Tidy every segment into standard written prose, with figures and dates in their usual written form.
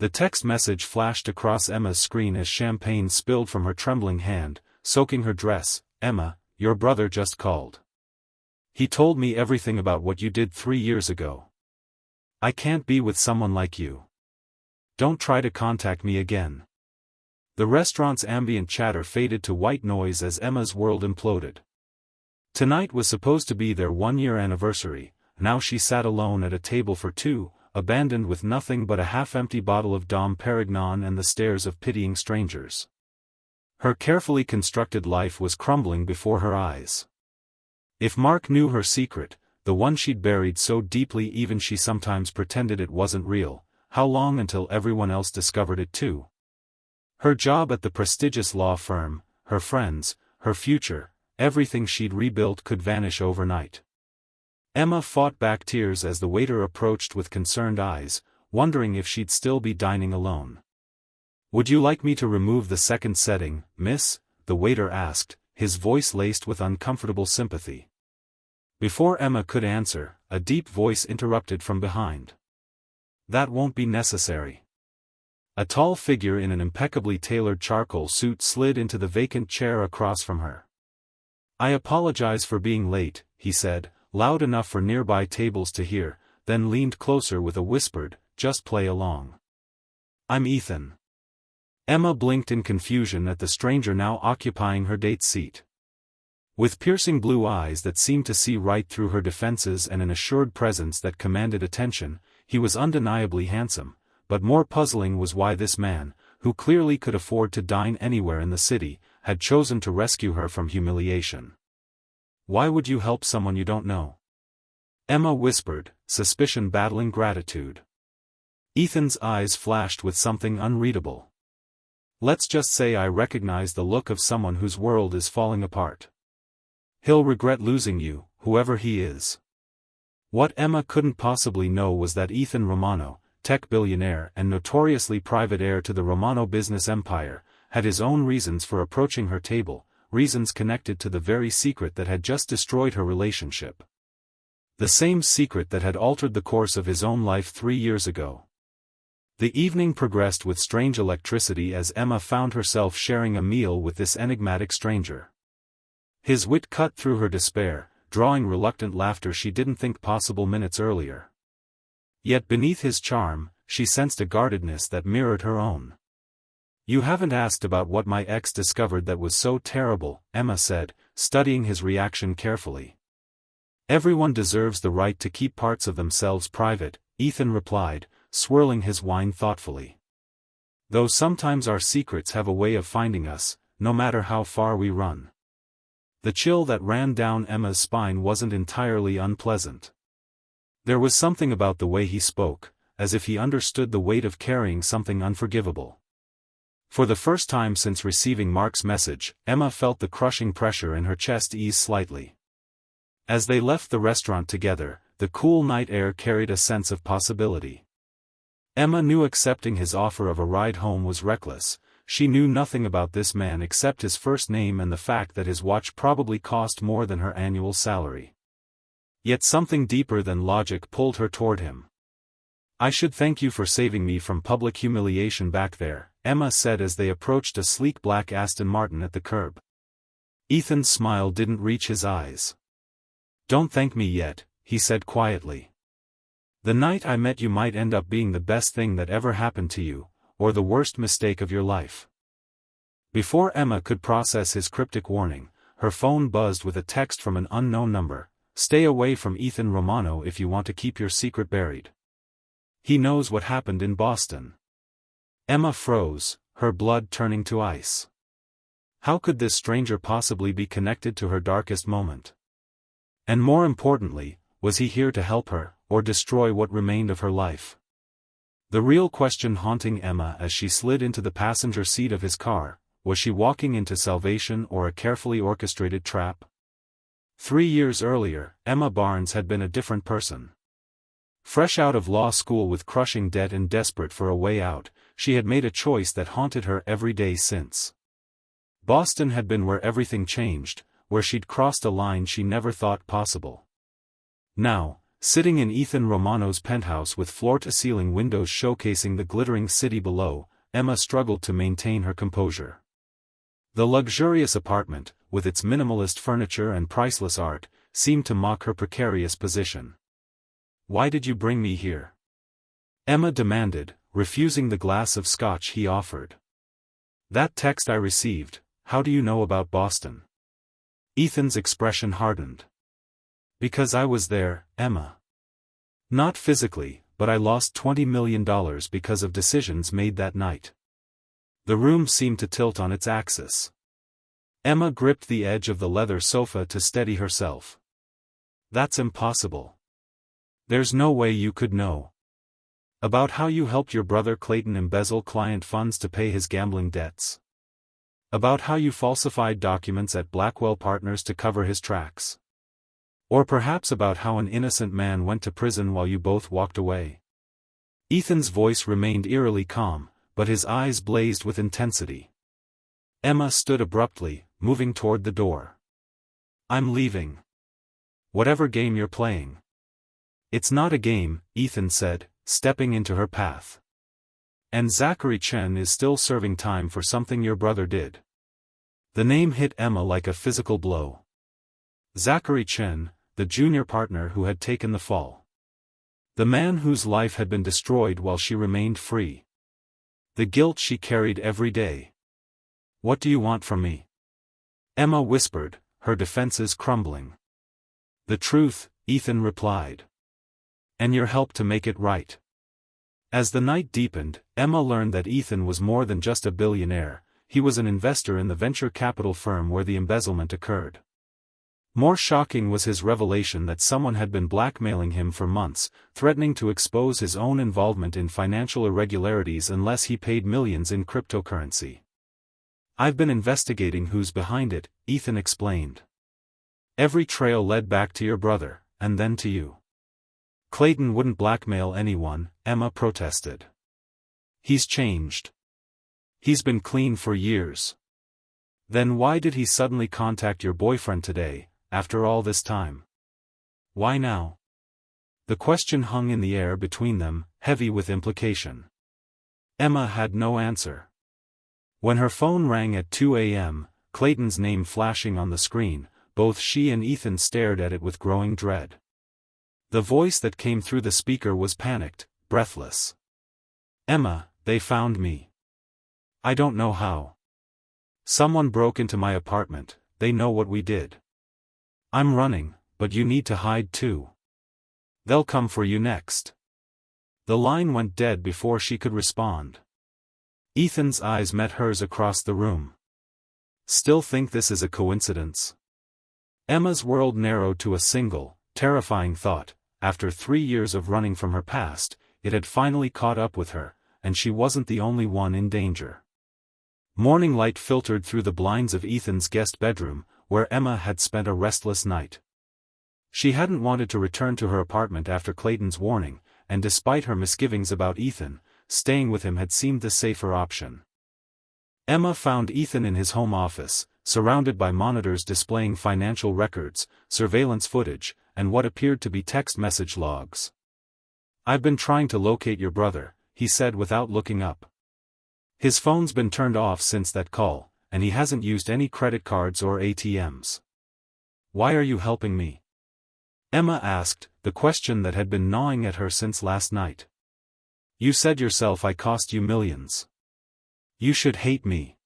The text message flashed across Emma's screen as champagne spilled from her trembling hand, soaking her dress. "Emma, your brother just called. He told me everything about what you did 3 years ago. I can't be with someone like you. Don't try to contact me again." The restaurant's ambient chatter faded to white noise as Emma's world imploded. Tonight was supposed to be their 1-year anniversary. Now she sat alone at a table for two, abandoned with nothing but a half-empty bottle of Dom Perignon and the stares of pitying strangers. Her carefully constructed life was crumbling before her eyes. If Mark knew her secret, the one she'd buried so deeply even she sometimes pretended it wasn't real, how long until everyone else discovered it too? Her job at the prestigious law firm, her friends, her future, everything she'd rebuilt could vanish overnight. Emma fought back tears as the waiter approached with concerned eyes, wondering if she'd still be dining alone. "Would you like me to remove the second setting, miss?" the waiter asked, his voice laced with uncomfortable sympathy. Before Emma could answer, a deep voice interrupted from behind. "That won't be necessary." A tall figure in an impeccably tailored charcoal suit slid into the vacant chair across from her. "I apologize for being late," he said, loud enough for nearby tables to hear, then leaned closer with a whispered, "Just play along. I'm Ethan." Emma blinked in confusion at the stranger now occupying her date's seat. With piercing blue eyes that seemed to see right through her defenses and an assured presence that commanded attention, he was undeniably handsome, but more puzzling was why this man, who clearly could afford to dine anywhere in the city, had chosen to rescue her from humiliation. "Why would you help someone you don't know?" Emma whispered, suspicion battling gratitude. Ethan's eyes flashed with something unreadable. "Let's just say I recognize the look of someone whose world is falling apart. He'll regret losing you, whoever he is." What Emma couldn't possibly know was that Ethan Romano, tech billionaire and notoriously private heir to the Romano business empire, had his own reasons for approaching her table, reasons connected to the very secret that had just destroyed her relationship. The same secret that had altered the course of his own life 3 years ago. The evening progressed with strange electricity as Emma found herself sharing a meal with this enigmatic stranger. His wit cut through her despair, drawing reluctant laughter she didn't think possible minutes earlier. Yet beneath his charm, she sensed a guardedness that mirrored her own. "You haven't asked about what my ex discovered that was so terrible," Emma said, studying his reaction carefully. "Everyone deserves the right to keep parts of themselves private," Ethan replied, swirling his wine thoughtfully. "Though sometimes our secrets have a way of finding us, no matter how far we run." The chill that ran down Emma's spine wasn't entirely unpleasant. There was something about the way he spoke, as if he understood the weight of carrying something unforgivable. For the first time since receiving Mark's message, Emma felt the crushing pressure in her chest ease slightly. As they left the restaurant together, the cool night air carried a sense of possibility. Emma knew accepting his offer of a ride home was reckless. She knew nothing about this man except his first name and the fact that his watch probably cost more than her annual salary. Yet something deeper than logic pulled her toward him. "I should thank you for saving me from public humiliation back there," Emma said as they approached a sleek black Aston Martin at the curb. Ethan's smile didn't reach his eyes. "Don't thank me yet," he said quietly. "The night I met you might end up being the best thing that ever happened to you, or the worst mistake of your life." Before Emma could process his cryptic warning, her phone buzzed with a text from an unknown number. "Stay away from Ethan Romano if you want to keep your secret buried. He knows what happened in Boston." Emma froze, her blood turning to ice. How could this stranger possibly be connected to her darkest moment? And more importantly, was he here to help her, or destroy what remained of her life? The real question haunting Emma as she slid into the passenger seat of his car, was she walking into salvation or a carefully orchestrated trap? 3 years earlier, Emma Barnes had been a different person. Fresh out of law school with crushing debt and desperate for a way out, she had made a choice that haunted her every day since. Boston had been where everything changed, where she'd crossed a line she never thought possible. Now, Sitting in Ethan Romano's penthouse with floor-to-ceiling windows showcasing the glittering city below, Emma struggled to maintain her composure. The luxurious apartment, with its minimalist furniture and priceless art, seemed to mock her precarious position. "Why did you bring me here?" Emma demanded, refusing the glass of scotch he offered. "That text I received, how do you know about Boston?" Ethan's expression hardened. "Because I was there, Emma. Not physically, but I lost $20 million because of decisions made that night." The room seemed to tilt on its axis. Emma gripped the edge of the leather sofa to steady herself. "That's impossible. There's no way you could know. About how you helped your brother Clayton embezzle client funds to pay his gambling debts. About how you falsified documents at Blackwell Partners to cover his tracks. Or perhaps about how an innocent man went to prison while you both walked away." Ethan's voice remained eerily calm, but his eyes blazed with intensity. Emma stood abruptly, moving toward the door. "I'm leaving. Whatever game you're playing." "It's not a game," Ethan said, stepping into her path. "And Zachary Chen is still serving time for something your brother did." The name hit Emma like a physical blow. Zachary Chen, the junior partner who had taken the fall. The man whose life had been destroyed while she remained free. The guilt she carried every day. "What do you want from me?" Emma whispered, her defenses crumbling. "The truth," Ethan replied. "And your help to make it right." As the night deepened, Emma learned that Ethan was more than just a billionaire, he was an investor in the venture capital firm where the embezzlement occurred. More shocking was his revelation that someone had been blackmailing him for months, threatening to expose his own involvement in financial irregularities unless he paid millions in cryptocurrency. "I've been investigating who's behind it," Ethan explained. "Every trail led back to your brother, and then to you." "Clayton wouldn't blackmail anyone," Emma protested. "He's changed. He's been clean for years." "Then why did he suddenly contact your boyfriend today, after all this time? Why now?" The question hung in the air between them, heavy with implication. Emma had no answer. When her phone rang at 2 a.m., Clayton's name flashing on the screen, both she and Ethan stared at it with growing dread. The voice that came through the speaker was panicked, breathless. "Emma, they found me. I don't know how. Someone broke into my apartment, they know what we did. I'm running, but you need to hide too. They'll come for you next." The line went dead before she could respond. Ethan's eyes met hers across the room. "Still think this is a coincidence?" Emma's world narrowed to a single, terrifying thought. After 3 years of running from her past, it had finally caught up with her, and she wasn't the only one in danger. Morning light filtered through the blinds of Ethan's guest bedroom, where Emma had spent a restless night. She hadn't wanted to return to her apartment after Clayton's warning, and despite her misgivings about Ethan, staying with him had seemed the safer option. Emma found Ethan in his home office, surrounded by monitors displaying financial records, surveillance footage, and what appeared to be text message logs. "I've been trying to locate your brother," he said without looking up. "His phone's been turned off since that call, and he hasn't used any credit cards or ATMs. Why are you helping me?" Emma asked, the question that had been gnawing at her since last night. "You said yourself I cost you millions. You should hate me."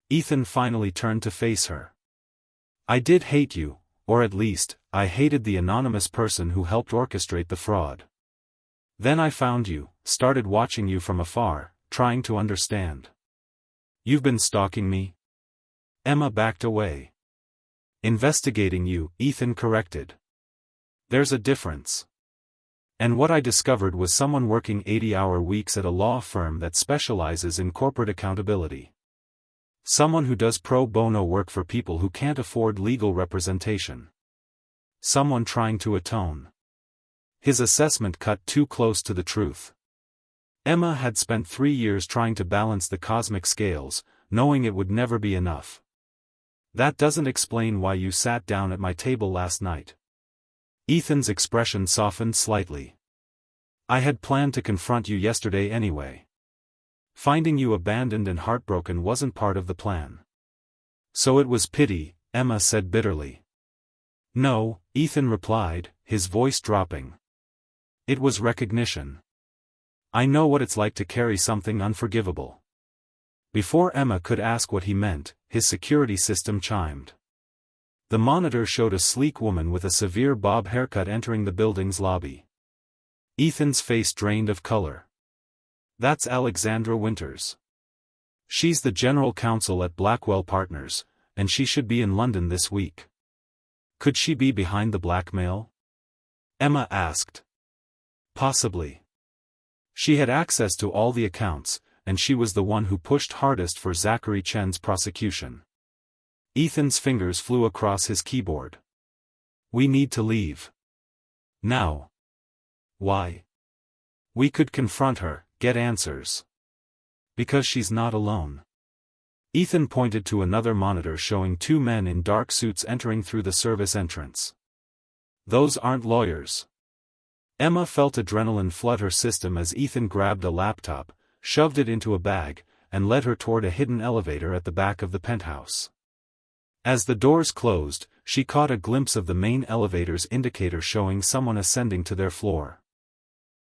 Ethan finally turned to face her. "I did hate you, or at least, I hated the anonymous person who helped orchestrate the fraud. Then I found you, started watching you from afar, trying to understand." "You've been stalking me?" Emma backed away. "Investigating you," Ethan corrected. "There's a difference. And what I discovered was someone working 80-hour weeks at a law firm that specializes in corporate accountability. Someone who does pro bono work for people who can't afford legal representation. Someone trying to atone." His assessment cut too close to the truth. Emma had spent 3 years trying to balance the cosmic scales, knowing it would never be enough. "That doesn't explain why you sat down at my table last night." Ethan's expression softened slightly. I had planned to confront you yesterday anyway. Finding you abandoned and heartbroken wasn't part of the plan. So it was pity, Emma said bitterly. No, Ethan replied, his voice dropping. It was recognition. I know what it's like to carry something unforgivable. Before Emma could ask what he meant, his security system chimed. The monitor showed a sleek woman with a severe bob haircut entering the building's lobby. Ethan's face drained of color. That's Alexandra Winters. She's the general counsel at Blackwell Partners, and she should be in London this week. Could she be behind the blackmail? Emma asked. Possibly. She had access to all the accounts, and she was the one who pushed hardest for Zachary Chen's prosecution. Ethan's fingers flew across his keyboard. We need to leave. Now. Why? We could confront her, get answers. Because she's not alone. Ethan pointed to another monitor showing two men in dark suits entering through the service entrance. Those aren't lawyers. Emma felt adrenaline flood her system as Ethan grabbed a laptop, shoved it into a bag, and led her toward a hidden elevator at the back of the penthouse. As the doors closed, she caught a glimpse of the main elevator's indicator showing someone ascending to their floor.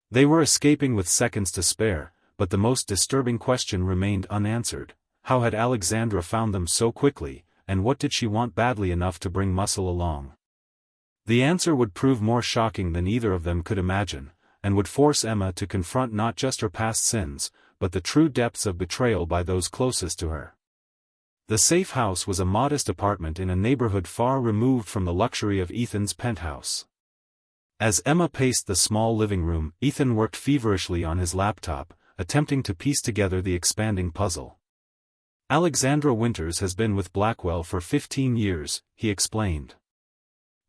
They were escaping with seconds to spare, but the most disturbing question remained unanswered. How had Alexandra found them so quickly, and what did she want badly enough to bring Muscle along? The answer would prove more shocking than either of them could imagine, and would force Emma to confront not just her past sins, but the true depths of betrayal by those closest to her. The safe house was a modest apartment in a neighborhood far removed from the luxury of Ethan's penthouse. As Emma paced the small living room, Ethan worked feverishly on his laptop, attempting to piece together the expanding puzzle. Alexandra Winters has been with Blackwell for 15 years, he explained.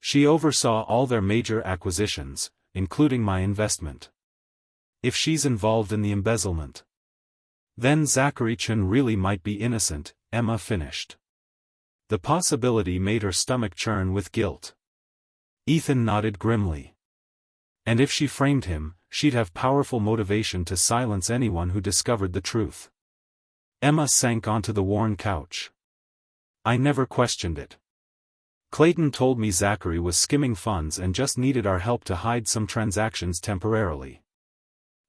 She oversaw all their major acquisitions, including my investment. If she's involved in the embezzlement, then Zachary Chen really might be innocent, Emma finished. The possibility made her stomach churn with guilt. Ethan nodded grimly. And if she framed him, she'd have powerful motivation to silence anyone who discovered the truth. Emma sank onto the worn couch. I never questioned it. Clayton told me Zachary was skimming funds and just needed our help to hide some transactions temporarily.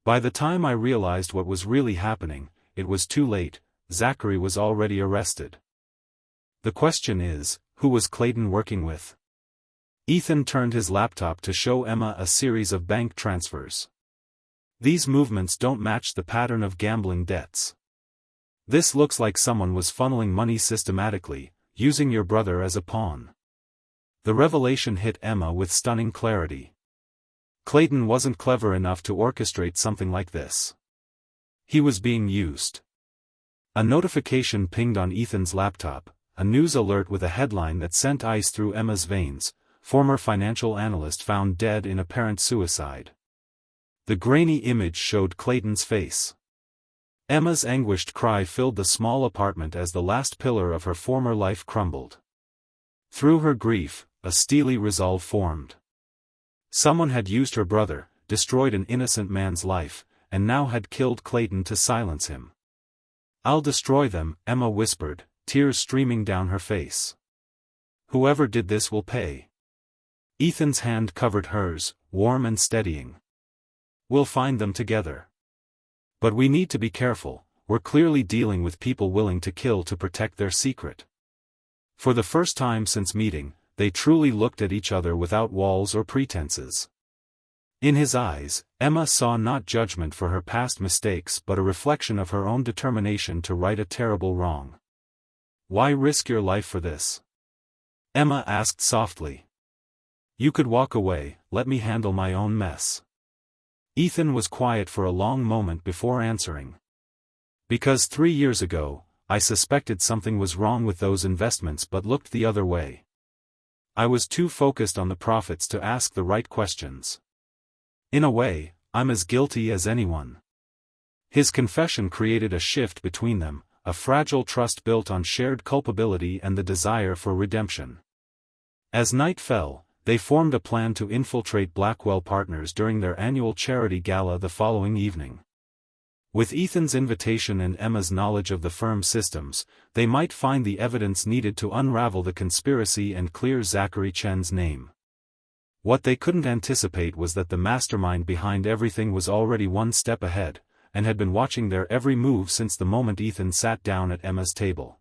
By the time I realized what was really happening, it was too late. Zachary was already arrested. The question is, who was Clayton working with? Ethan turned his laptop to show Emma a series of bank transfers. These movements don't match the pattern of gambling debts. This looks like someone was funneling money systematically, using your brother as a pawn. The revelation hit Emma with stunning clarity. Clayton wasn't clever enough to orchestrate something like this. He was being used. A notification pinged on Ethan's laptop, a news alert with a headline that sent ice through Emma's veins. Former financial analyst found dead in apparent suicide. The grainy image showed Clayton's face. Emma's anguished cry filled the small apartment as the last pillar of her former life crumbled. Through her grief, a steely resolve formed. Someone had used her brother, destroyed an innocent man's life, and now had killed Clayton to silence him. I'll destroy them, Emma whispered, tears streaming down her face. Whoever did this will pay. Ethan's hand covered hers, warm and steadying. We'll find them together. But we need to be careful, we're clearly dealing with people willing to kill to protect their secret. For the first time since meeting, they truly looked at each other without walls or pretenses. In his eyes, Emma saw not judgment for her past mistakes but a reflection of her own determination to right a terrible wrong. Why risk your life for this? Emma asked softly. You could walk away, let me handle my own mess. Ethan was quiet for a long moment before answering. Because 3 years ago, I suspected something was wrong with those investments but looked the other way. I was too focused on the profits to ask the right questions. In a way, I'm as guilty as anyone. His confession created a shift between them, a fragile trust built on shared culpability and the desire for redemption. As night fell, they formed a plan to infiltrate Blackwell Partners during their annual charity gala the following evening. With Ethan's invitation and Emma's knowledge of the firm's systems, they might find the evidence needed to unravel the conspiracy and clear Zachary Chen's name. What they couldn't anticipate was that the mastermind behind everything was already one step ahead, and had been watching their every move since the moment Ethan sat down at Emma's table.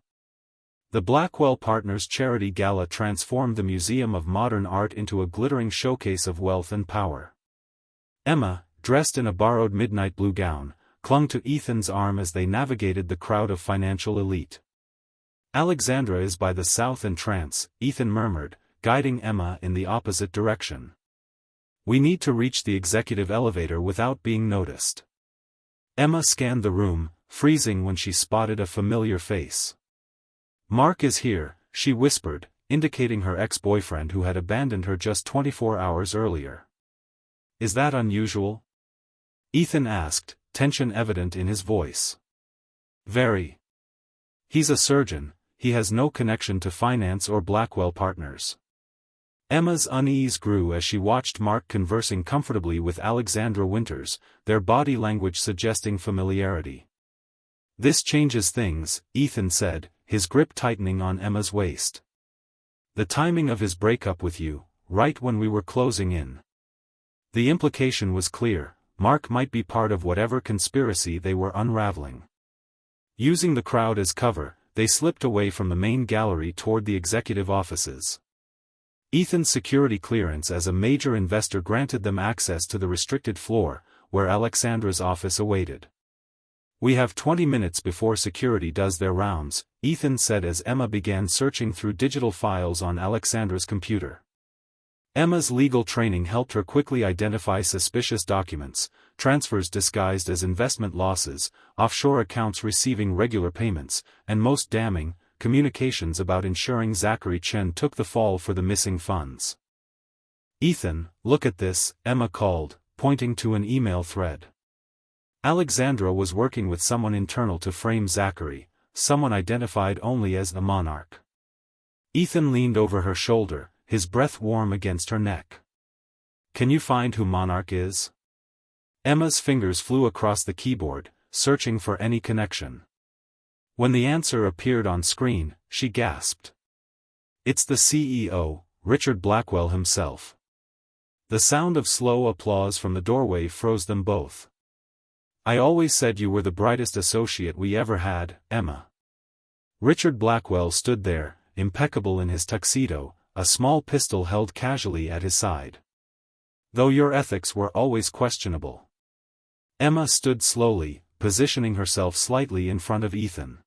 The Blackwell Partners Charity Gala transformed the Museum of Modern Art into a glittering showcase of wealth and power. Emma, dressed in a borrowed midnight blue gown, clung to Ethan's arm as they navigated the crowd of financial elite. "Alexandra is by the south entrance," Ethan murmured, guiding Emma in the opposite direction. "We need to reach the executive elevator without being noticed." Emma scanned the room, freezing when she spotted a familiar face. "Mark is here," she whispered, indicating her ex-boyfriend who had abandoned her just 24 hours earlier. "Is that unusual?" Ethan asked, tension evident in his voice. "Very. He's a surgeon, he has no connection to finance or Blackwell Partners." Emma's unease grew as she watched Mark conversing comfortably with Alexandra Winters, their body language suggesting familiarity. "This changes things," Ethan said, his grip tightening on Emma's waist. "The timing of his breakup with you, right when we were closing in." The implication was clear: Mark might be part of whatever conspiracy they were unraveling. Using the crowd as cover, they slipped away from the main gallery toward the executive offices. Ethan's security clearance as a major investor granted them access to the restricted floor, where Alexandra's office awaited. "We have 20 minutes before security does their rounds," Ethan said as Emma began searching through digital files on Alexandra's computer. Emma's legal training helped her quickly identify suspicious documents, transfers disguised as investment losses, offshore accounts receiving regular payments, and most damning, communications about ensuring Zachary Chen took the fall for the missing funds. "Ethan, look at this," Emma called, pointing to an email thread. Alexandra was working with someone internal to frame Zachary, someone identified only as the Monarch. Ethan leaned over her shoulder, his breath warm against her neck. "Can you find who Monarch is?" Emma's fingers flew across the keyboard, searching for any connection. When the answer appeared on screen, she gasped. "It's the CEO, Richard Blackwell himself." The sound of slow applause from the doorway froze them both. "I always said you were the brightest associate we ever had, Emma." Richard Blackwell stood there, impeccable in his tuxedo, a small pistol held casually at his side. "Though your ethics were always questionable." Emma stood slowly, positioning herself slightly in front of Ethan.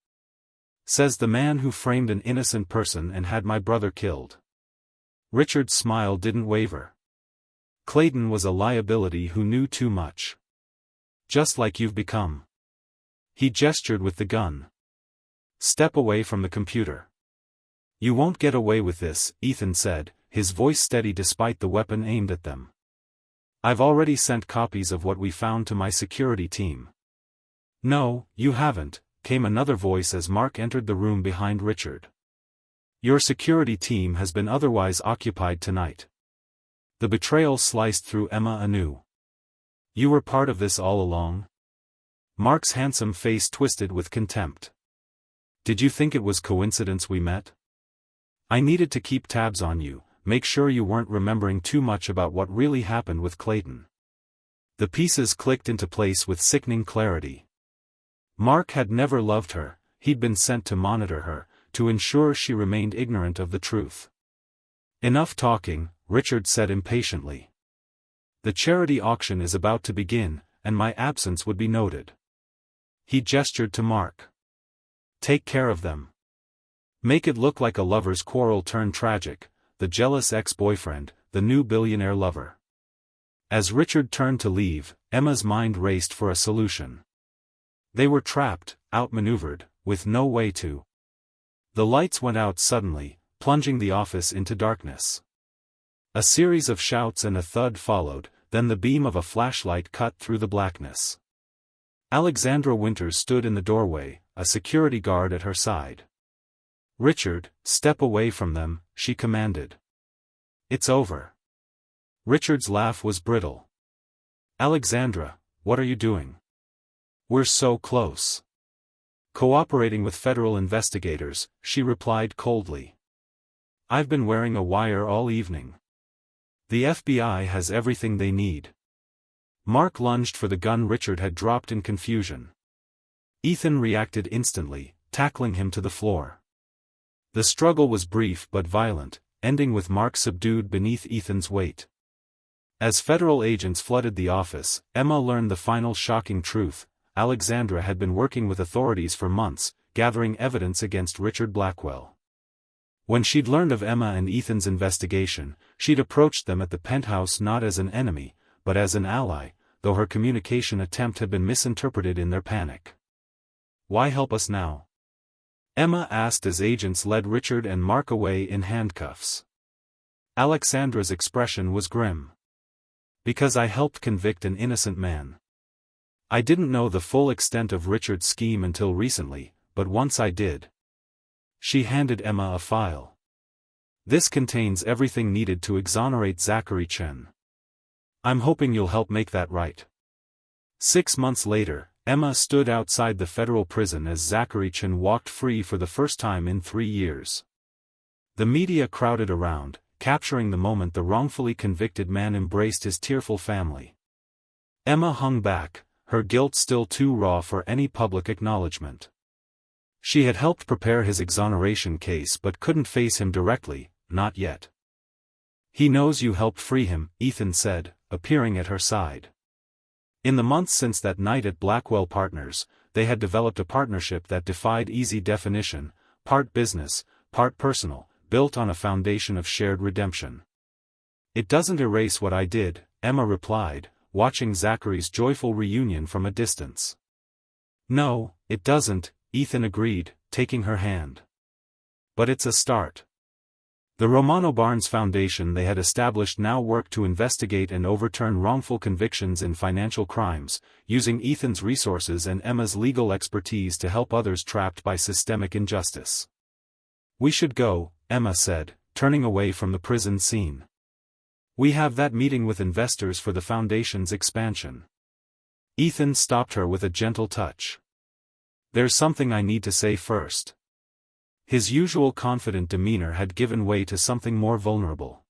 "Says the man who framed an innocent person and had my brother killed." Richard's smile didn't waver. "Clayton was a liability who knew too much. Just like you've become." He gestured with the gun. "Step away from the computer." "You won't get away with this," Ethan said, his voice steady despite the weapon aimed at them. "I've already sent copies of what we found to my security team." "No, you haven't," came another voice as Mark entered the room behind Richard. "Your security team has been otherwise occupied tonight." The betrayal sliced through Emma anew. "You were part of this all along?" Mark's handsome face twisted with contempt. "Did you think it was coincidence we met? I needed to keep tabs on you, make sure you weren't remembering too much about what really happened with Clayton." The pieces clicked into place with sickening clarity. Mark had never loved her, he'd been sent to monitor her, to ensure she remained ignorant of the truth. "Enough talking," Richard said impatiently. "The charity auction is about to begin, and my absence would be noted." He gestured to Mark. "Take care of them. Make it look like a lover's quarrel turned tragic, the jealous ex-boyfriend, the new billionaire lover." As Richard turned to leave, Emma's mind raced for a solution. They were trapped, outmaneuvered, with no way to. The lights went out suddenly, plunging the office into darkness. A series of shouts and a thud followed, then the beam of a flashlight cut through the blackness. Alexandra Winters stood in the doorway, a security guard at her side. "Richard, step away from them," she commanded. "It's over." Richard's laugh was brittle. "Alexandra, what are you doing? We're so close." "Cooperating with federal investigators," she replied coldly. "I've been wearing a wire all evening. The FBI has everything they need." Mark lunged for the gun Richard had dropped in confusion. Ethan reacted instantly, tackling him to the floor. The struggle was brief but violent, ending with Mark subdued beneath Ethan's weight. As federal agents flooded the office, Emma learned the final shocking truth: Alexandra had been working with authorities for months, gathering evidence against Richard Blackwell. When she'd learned of Emma and Ethan's investigation, she'd approached them at the penthouse not as an enemy, but as an ally, though her communication attempt had been misinterpreted in their panic. "Why help us now?" Emma asked as agents led Richard and Mark away in handcuffs. Alexandra's expression was grim. "Because I helped convict an innocent man. I didn't know the full extent of Richard's scheme until recently, but once I did." She handed Emma a file. "This contains everything needed to exonerate Zachary Chen. I'm hoping you'll help make that right." 6 months later, Emma stood outside the federal prison as Zachary Chen walked free for the first time in 3 years. The media crowded around, capturing the moment the wrongfully convicted man embraced his tearful family. Emma hung back, her guilt still too raw for any public acknowledgement. She had helped prepare his exoneration case but couldn't face him directly, not yet. "He knows you helped free him," Ethan said, appearing at her side. In the months since that night at Blackwell Partners, they had developed a partnership that defied easy definition, part business, part personal, built on a foundation of shared redemption. "It doesn't erase what I did," Emma replied, watching Zachary's joyful reunion from a distance. "No, it doesn't," Ethan agreed, taking her hand. "But it's a start." The Romano Barnes Foundation they had established now worked to investigate and overturn wrongful convictions in financial crimes, using Ethan's resources and Emma's legal expertise to help others trapped by systemic injustice. "We should go," Emma said, turning away from the prison scene. "We have that meeting with investors for the foundation's expansion." Ethan stopped her with a gentle touch. "There's something I need to say first." His usual confident demeanor had given way to something more vulnerable.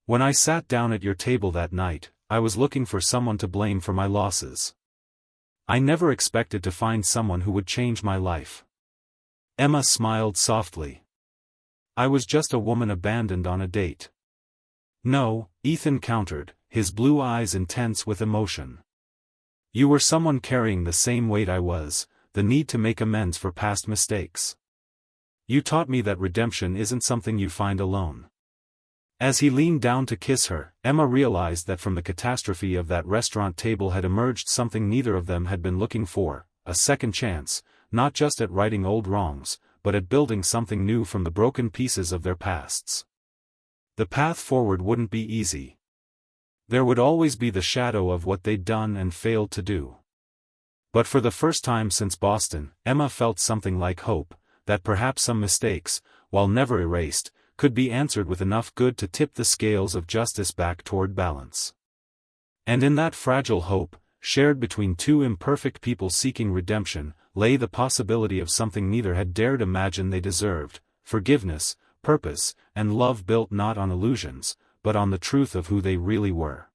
"When I sat down at your table that night, I was looking for someone to blame for my losses. I never expected to find someone who would change my life." Emma smiled softly. "I was just a woman abandoned on a date." "No," Ethan countered, his blue eyes intense with emotion. "You were someone carrying the same weight I was, the need to make amends for past mistakes. You taught me that redemption isn't something you find alone." As he leaned down to kiss her, Emma realized that from the catastrophe of that restaurant table had emerged something neither of them had been looking for: a second chance, not just at righting old wrongs, but at building something new from the broken pieces of their pasts. The path forward wouldn't be easy. There would always be the shadow of what they'd done and failed to do. But for the first time since Boston, Emma felt something like hope, that perhaps some mistakes, while never erased, could be answered with enough good to tip the scales of justice back toward balance. And in that fragile hope, shared between two imperfect people seeking redemption, lay the possibility of something neither had dared imagine they deserved: forgiveness, purpose, and love built not on illusions, but on the truth of who they really were.